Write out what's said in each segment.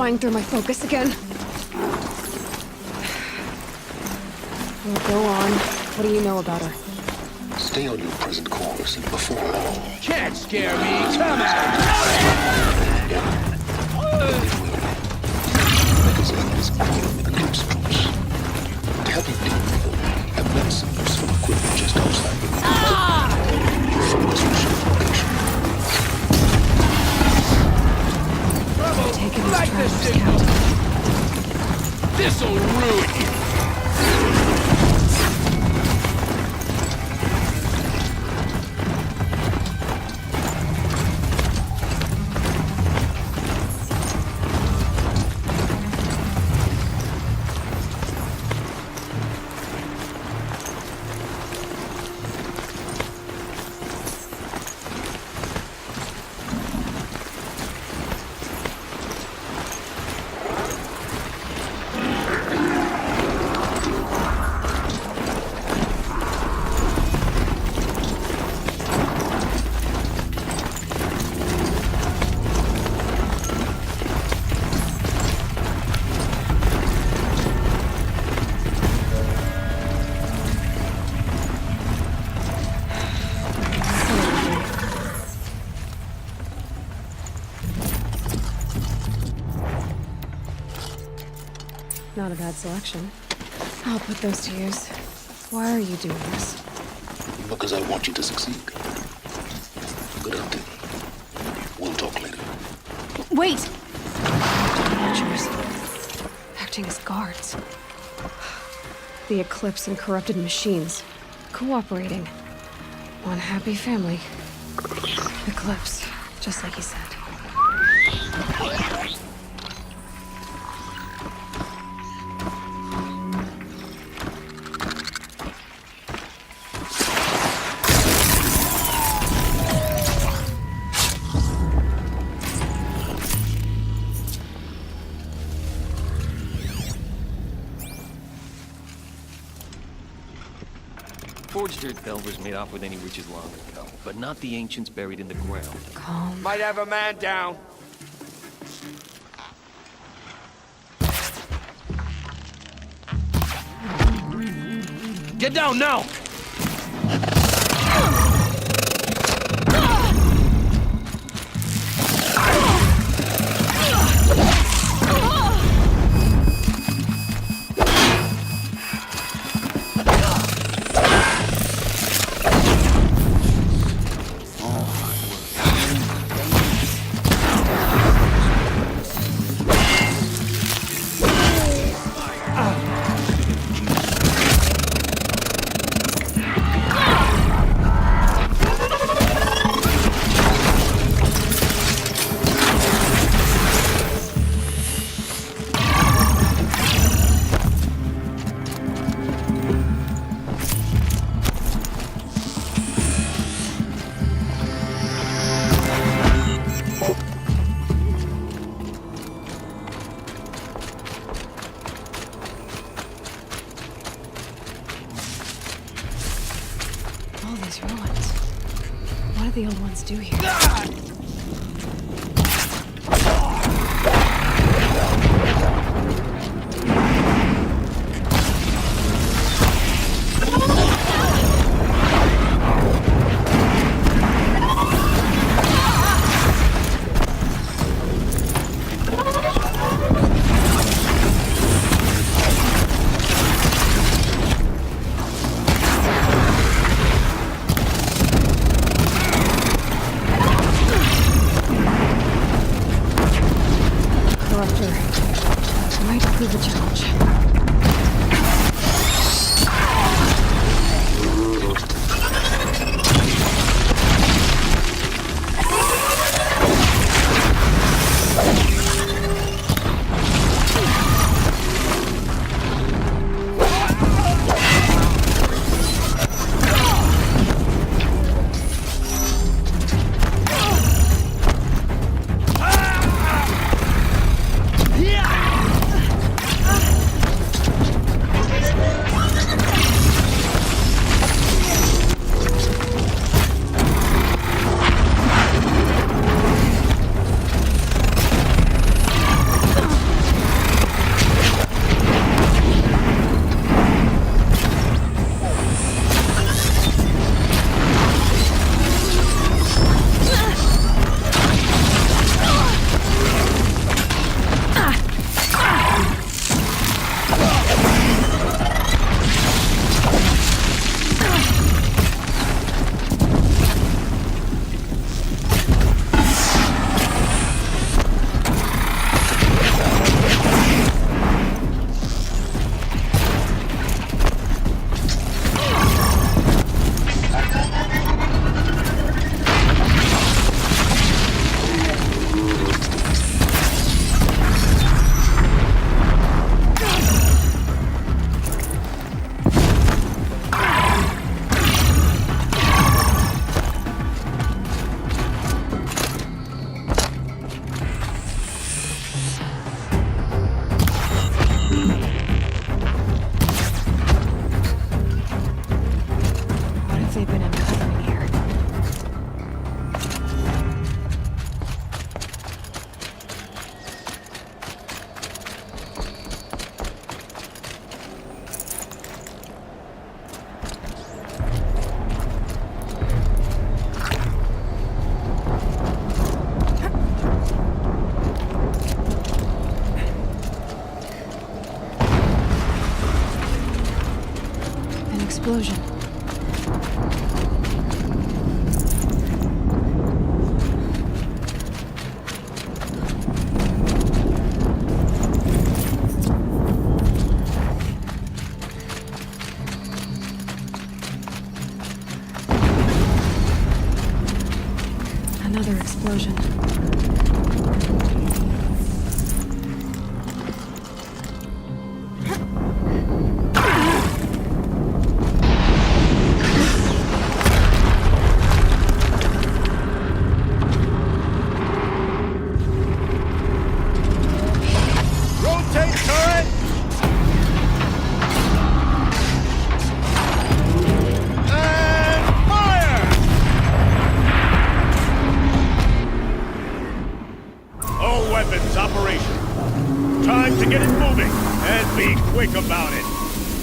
flying through my focus again. Well, go on. What do you know about her? Stay on your present course, and before long... Can't scare me! Come out! Magazine is crawling with eclipse troops. Having been with them, have met some useful equipment just outside the Your focus will show location. Taking Light the this signal! This'll ruin you! Not a bad selection. I'll put those to use. Why are you doing this? Because I want you to succeed. Good hunting. We'll talk later. Wait! Archers. Acting as guards. The Eclipse and corrupted machines. Cooperating. One happy family. Eclipse. Just like he said. Forged dirt bell was made off with any witches long ago, but not the ancients buried in the ground. Calm. Might have a man down. Get down now! All these ruins. What do the old ones do here? another explosion. Rotate turret! And fire! All weapons operational. Time to get it moving, and be quick about it.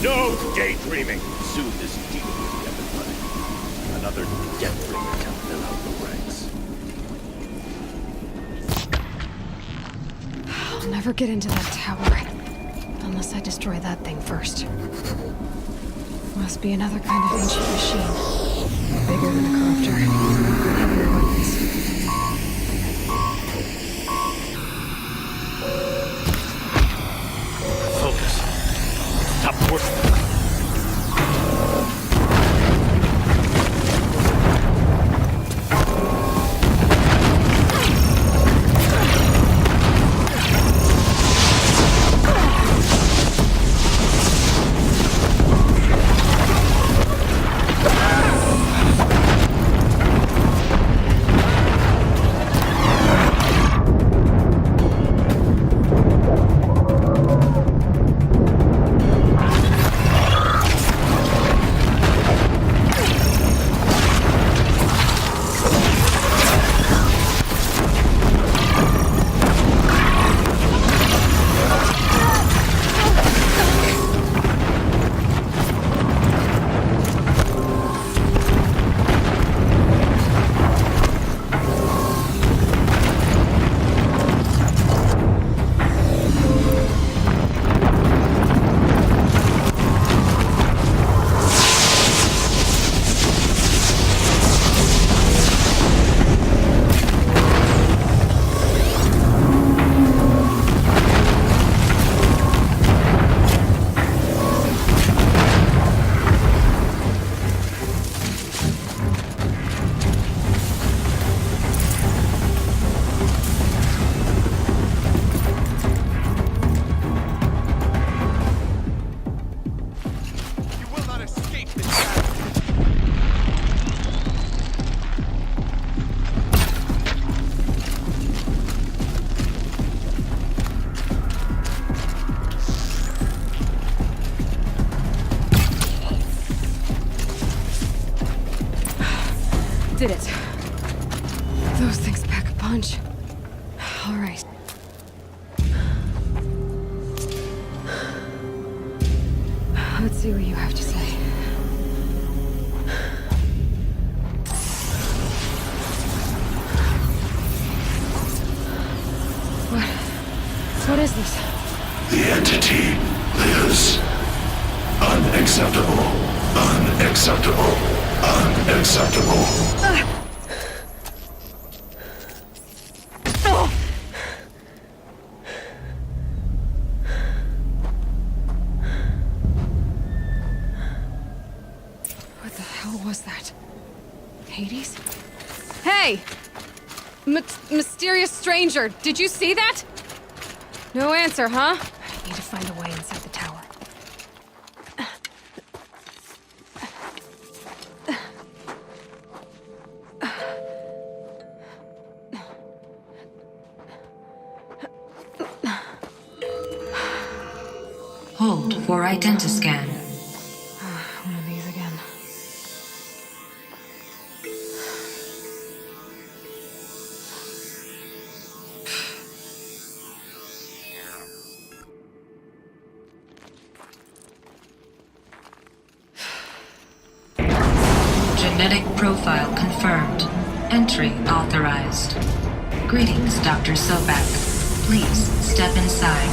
No daydreaming. Soon this deal will be up and running. Another deathbringer to fill out the ranks. I'll never get into that tower. Unless I destroy that thing first. Must be another kind of ancient machine. Bigger than a corruptor. Heavier weapons. Focus. Stop working. You will not escape this. Did it. Those things pack a punch. All right. Let's see what you have to say. What is this? The entity lives. Unacceptable. Unacceptable. Unacceptable. What the hell was that? Hades? Hey! Mysterious stranger, did you see that? No answer, huh? I need to find a way inside the tower. Hold for identiscan. One of these again. Genetic profile confirmed. Entry authorized. Greetings, Dr. Sobek. Please step inside.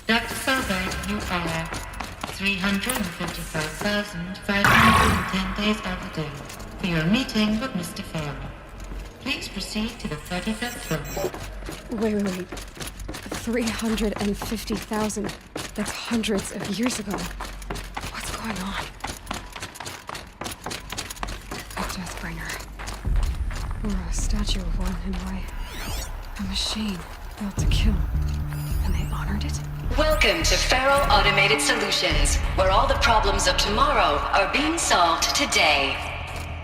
Dr. Sobek, you are 355,510 days of the day for your meeting with Mr. Farrell. Please proceed to the 35th floor. Wait. 350,000. That's hundreds of years ago. What's going on? A Deathbringer. Or a statue of one, in a way. A machine built to kill. And they honored it? Welcome to Feral Automated Solutions, where all the problems of tomorrow are being solved today.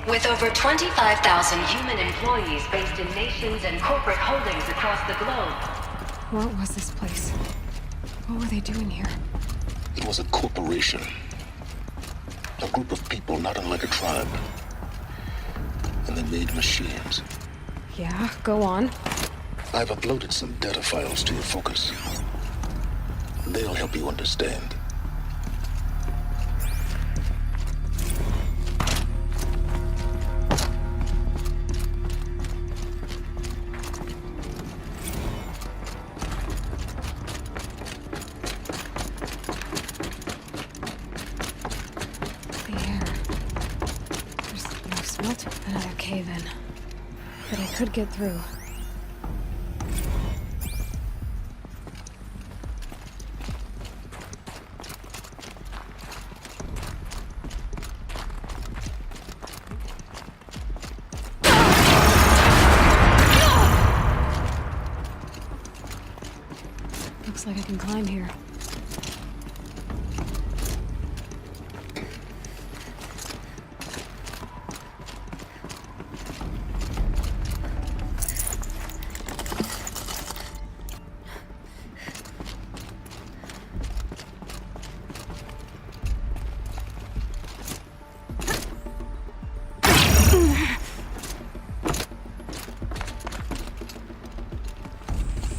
With over 25,000 human employees based in nations and corporate holdings across the globe. What was this place? What were they doing here? It was a corporation. A group of people not unlike a tribe. And they made machines. Yeah, go on. I've uploaded some data files to your focus. They'll help you understand. The air. There's no smoke. Another cave-in. But I could get through. Looks like I can climb here.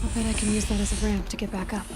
I bet I can use that as a ramp to get back up.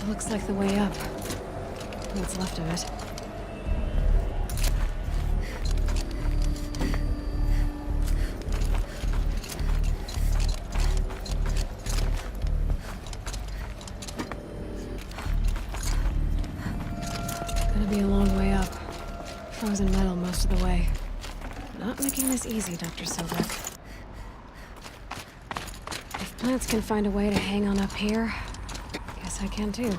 Looks like the way up. What's left of it. Gonna be a long way up. Frozen metal most of the way. Not making this easy, Dr. Sobek. If plants can find a way to hang on up here, guess I can too.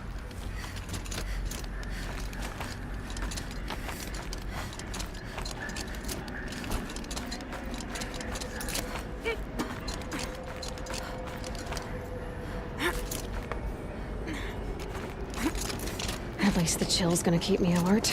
At least the chill's gonna keep me alert.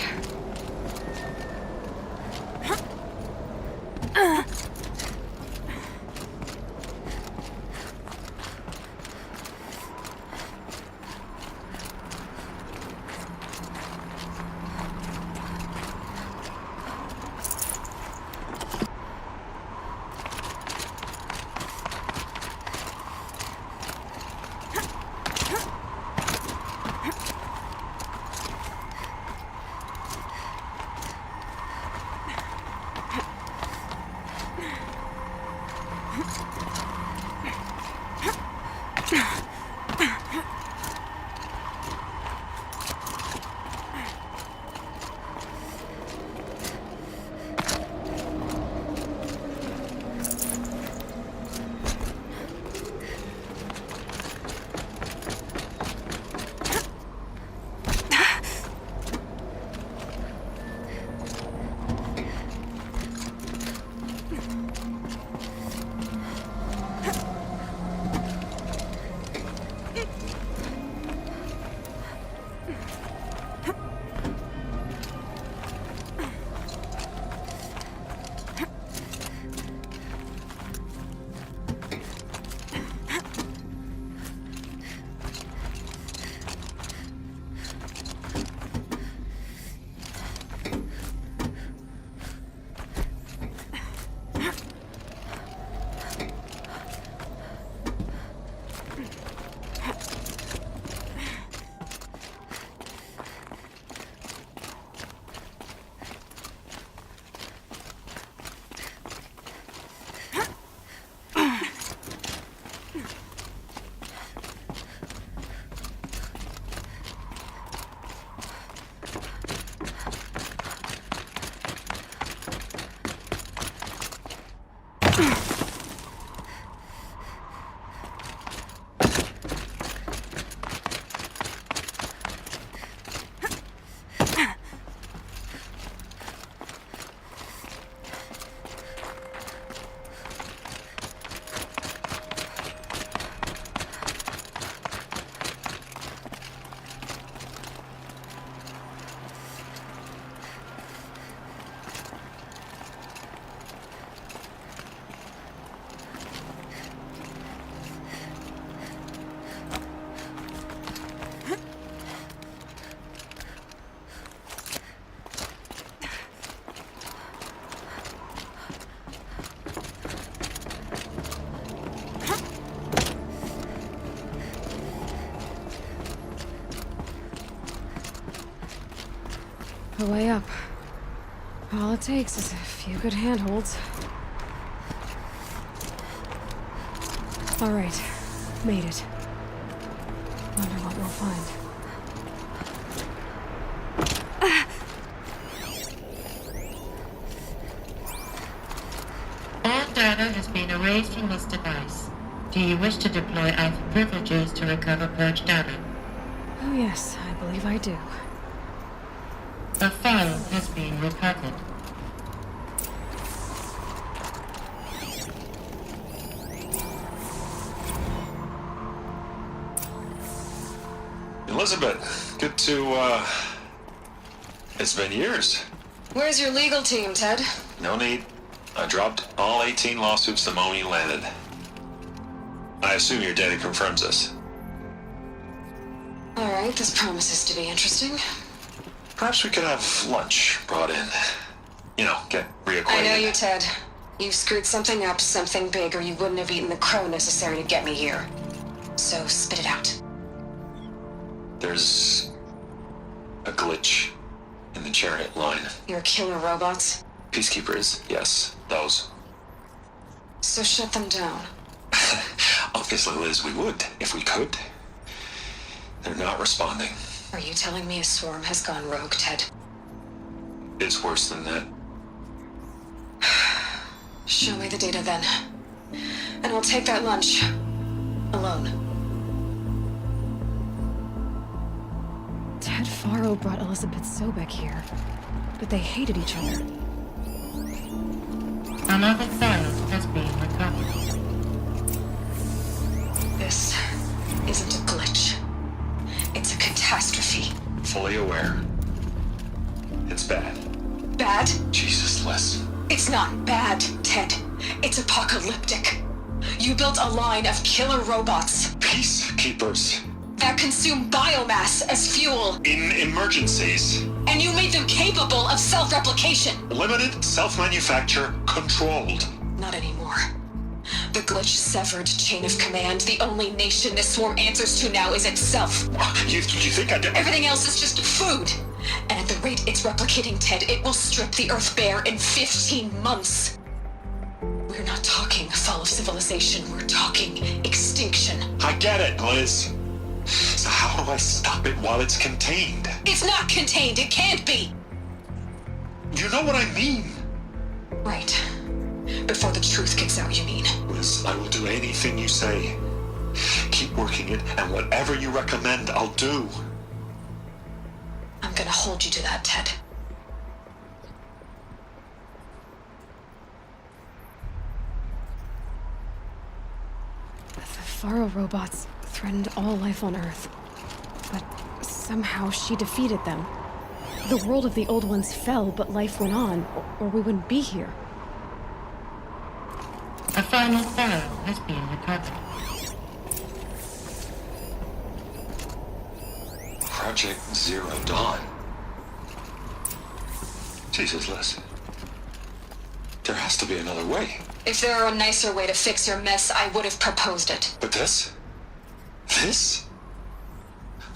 The way up. All it takes is a few good handholds. All right, made it. Wonder what we'll find. All data has been erased from this device. Do you wish to deploy Alpha privileges to recover purged data? Oh yes, I believe I do. A file has been recovered. Elizabeth, good to, it's been years. Where's your legal team, Ted? No need. I dropped all 18 lawsuits the moment you landed. I assume your data confirms this. All right, this promises to be interesting. Perhaps we could have lunch brought in. You know, get reacquainted. I know you, Ted. You've screwed something up, something big, or you wouldn't have eaten the crow necessary to get me here. So spit it out. There's a glitch in the chariot line. Your killer robots? Peacekeepers, yes, those. So shut them down. Obviously, Liz, we would, if we could. They're not responding. Are you telling me a swarm has gone rogue, Ted? It's worse than that. Show me the data then. And I'll take that lunch. Alone. Ted Faro brought Elizabeth Sobek here, but they hated each other. Another file has been recovered. This isn't a glitch. It's a catastrophe. Fully aware. It's bad. Bad? Jesus, Liz. It's not bad, Ted. It's apocalyptic. You built a line of killer robots Peacekeepers. that consume biomass as fuel, In emergencies. and you made them capable of self-replication. Limited, self-manufacture, controlled. Not anymore. The glitch severed chain of command. The only nation this swarm answers to now is itself. You think I did? Everything else is just food. And at the rate it's replicating, Ted, it will strip the Earth bare in 15 months. We're not talking fall of civilization. We're talking extinction. I get it, Liz. So how do I stop it while it's contained? It's not contained. It can't be. You know what I mean? Right. Before the truth gets out, you mean? Liz, I will do anything you say. Keep working it, and whatever you recommend, I'll do. I'm gonna hold you to that, Ted. The Faro robots threatened all life on Earth, but somehow she defeated them. The world of the old ones fell, but life went on, or we wouldn't be here. A final file has been recovered. Project Zero Dawn. Jesus, Liz. There has to be another way. If there were a nicer way to fix your mess, I would have proposed it. But this? This?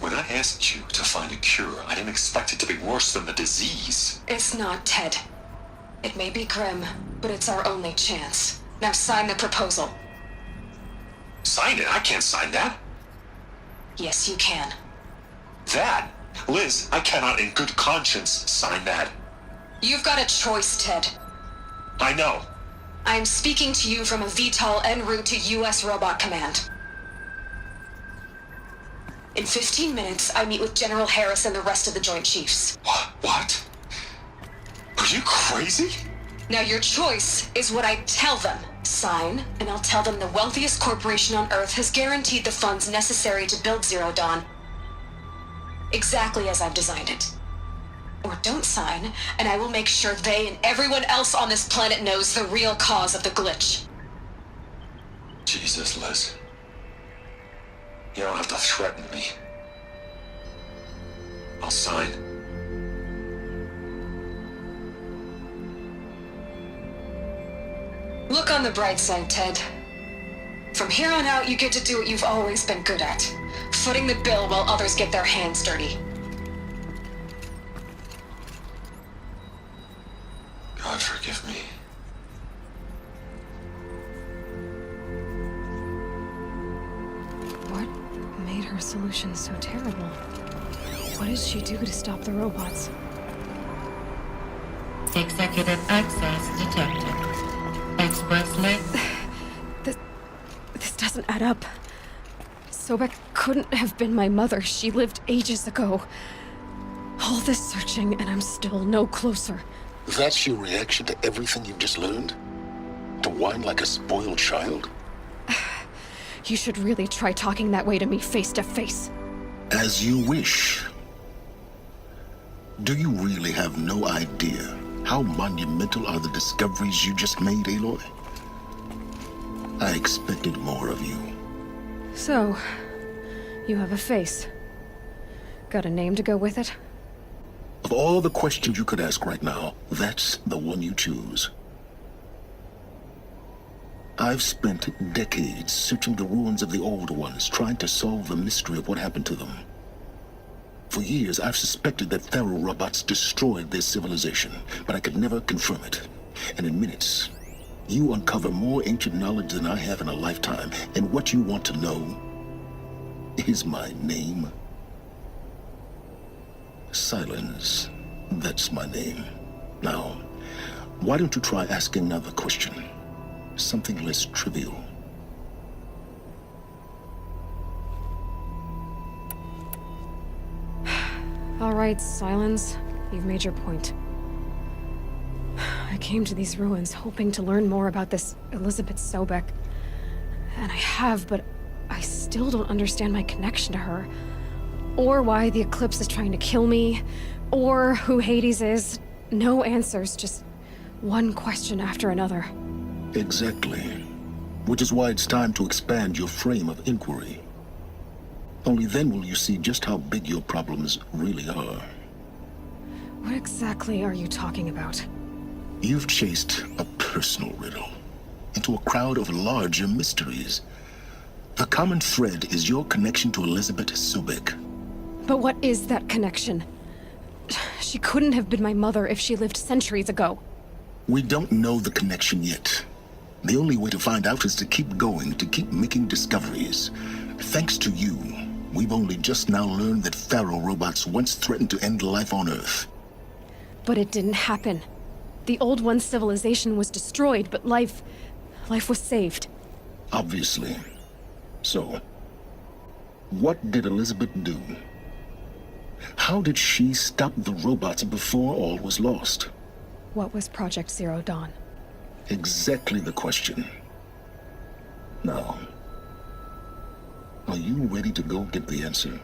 When I asked you to find a cure, I didn't expect it to be worse than the disease. It's not, Ted. It may be grim, but it's our only chance. Now sign the proposal. Sign it? I can't sign that. Yes, you can. That? Liz, I cannot in good conscience sign that. You've got a choice, Ted. I know. I am speaking to you from a VTOL en route to U.S. Robot Command. In 15 minutes, I meet with General Harris and the rest of the Joint Chiefs. What? Are you crazy? Now your choice is what I tell them. Sign, and I'll tell them the wealthiest corporation on Earth has guaranteed the funds necessary to build Zero Dawn. Exactly as I've designed it. Or don't sign, and I will make sure they and everyone else on this planet knows the real cause of the glitch. Jesus, Liz. You don't have to threaten me. I'll sign. Look on the bright side, Ted. From here on out, you get to do what you've always been good at. Footing the bill while others get their hands dirty. God forgive me. What made her solution so terrible? What did she do to stop the robots? Executive access detected. Express link. This doesn't add up. Sobek couldn't have been my mother. She lived ages ago. All this searching, and I'm still no closer. That's your reaction to everything you've just learned? To whine like a spoiled child? You should really try talking that way to me face to face. As you wish. Do you really have no idea how monumental are the discoveries you just made, Aloy? I expected more of you. So, you have a face. Got a name to go with it? Of all the questions you could ask right now, that's the one you choose. I've spent decades searching the ruins of the old ones, trying to solve the mystery of what happened to them. For years, I've suspected that Faro robots destroyed their civilization, but I could never confirm it. And in minutes, you uncover more ancient knowledge than I have in a lifetime, and what you want to know is my name. Silence. That's my name. Now, why don't you try asking another question? Something less trivial. All right, Silence. You've made your point. I came to these ruins hoping to learn more about this Elizabeth Sobek. And I have, but I still don't understand my connection to her. Or why the Eclipse is trying to kill me. Or who Hades is. No answers, just one question after another. Exactly. Which is why it's time to expand your frame of inquiry. Only then will you see just how big your problems really are. What exactly are you talking about? You've chased a personal riddle into a crowd of larger mysteries. The common thread is your connection to Elizabeth Sobek. But what is that connection? She couldn't have been my mother if she lived centuries ago. We don't know the connection yet. The only way to find out is to keep going, to keep making discoveries. Thanks to you, we've only just now learned that Faro robots once threatened to end life on Earth. But it didn't happen. The old one's civilization was destroyed, but life was saved. Obviously. So, what did Elizabeth do? How did she stop the robots before all was lost? What was Project Zero Dawn? Exactly the question. Now, are you ready to go get the answer?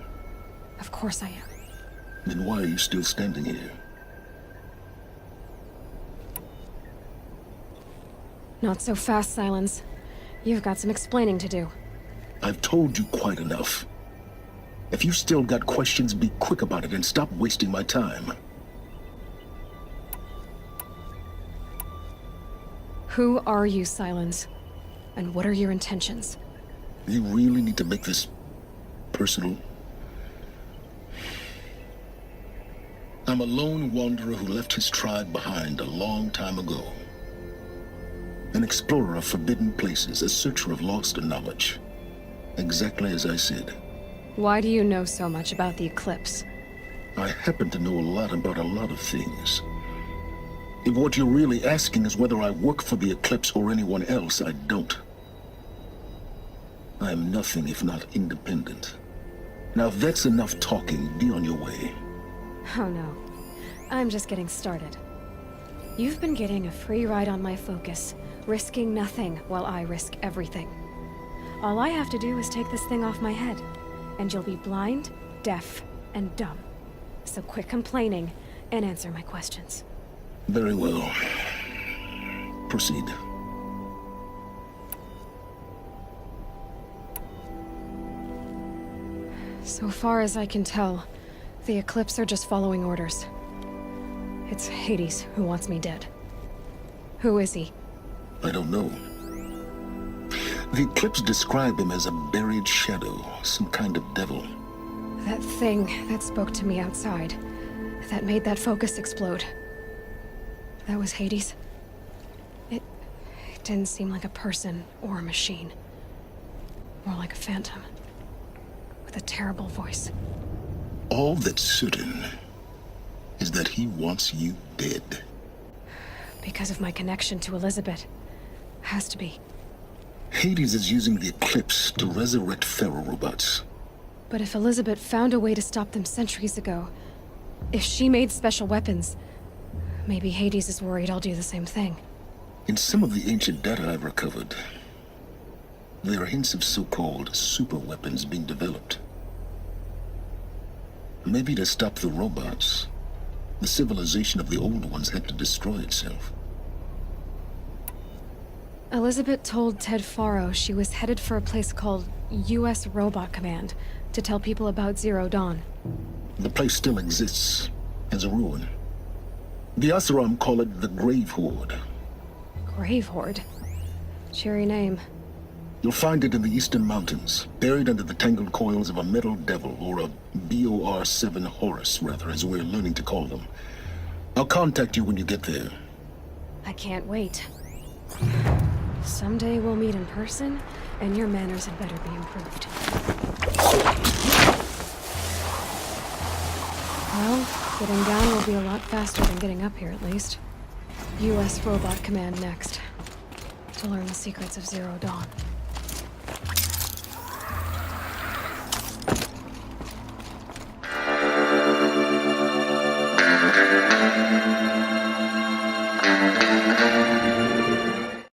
Of course I am. Then why are you still standing here? Not so fast, Silence. You've got some explaining to do. I've told you quite enough. If you still got questions, be quick about it and stop wasting my time. Who are you, Silence? And what are your intentions? You really need to make this personal. I'm a lone wanderer who left his tribe behind a long time ago. An explorer of forbidden places, a searcher of lost knowledge. Exactly as I said. Why do you know so much about the eclipse? I happen to know a lot about a lot of things. If what you're really asking is whether I work for the Eclipse or anyone else, I don't. I am nothing if not independent. Now, if that's enough talking, be on your way. Oh no. I'm just getting started. You've been getting a free ride on my focus, risking nothing while I risk everything. All I have to do is take this thing off my head, and you'll be blind, deaf, and dumb. So quit complaining and answer my questions. Very well. Proceed. So far as I can tell, the Eclipse are just following orders. It's Hades who wants me dead. Who is he? I don't know. The Eclipse describe him as a buried shadow, some kind of devil. That thing that spoke to me outside, that made that focus explode. That was Hades. It didn't seem like a person or a machine. More like a phantom. With a terrible voice. All that's certain is that he wants you dead. Because of my connection to Elizabeth. Has to be. Hades is using the Eclipse to resurrect feral robots. But if Elizabeth found a way to stop them centuries ago, if she made special weapons, maybe Hades is worried I'll do the same thing. In some of the ancient data I've recovered, there are hints of so-called super weapons being developed. Maybe to stop the robots, the civilization of the old ones had to destroy itself. Elizabeth told Ted Faro she was headed for a place called U.S. Robot Command to tell people about Zero Dawn. The place still exists, as a ruin. The Asaram call it the Grave Horde. Grave Horde? Cheery name. You'll find it in the Eastern Mountains, buried under the tangled coils of a metal devil, or a BOR-7 Horus, rather, as we're learning to call them. I'll contact you when you get there. I can't wait. Someday we'll meet in person, and your manners had better be improved. Well, getting down will be a lot faster than getting up here, at least. U.S. Robot Command next. To learn the secrets of Zero Dawn.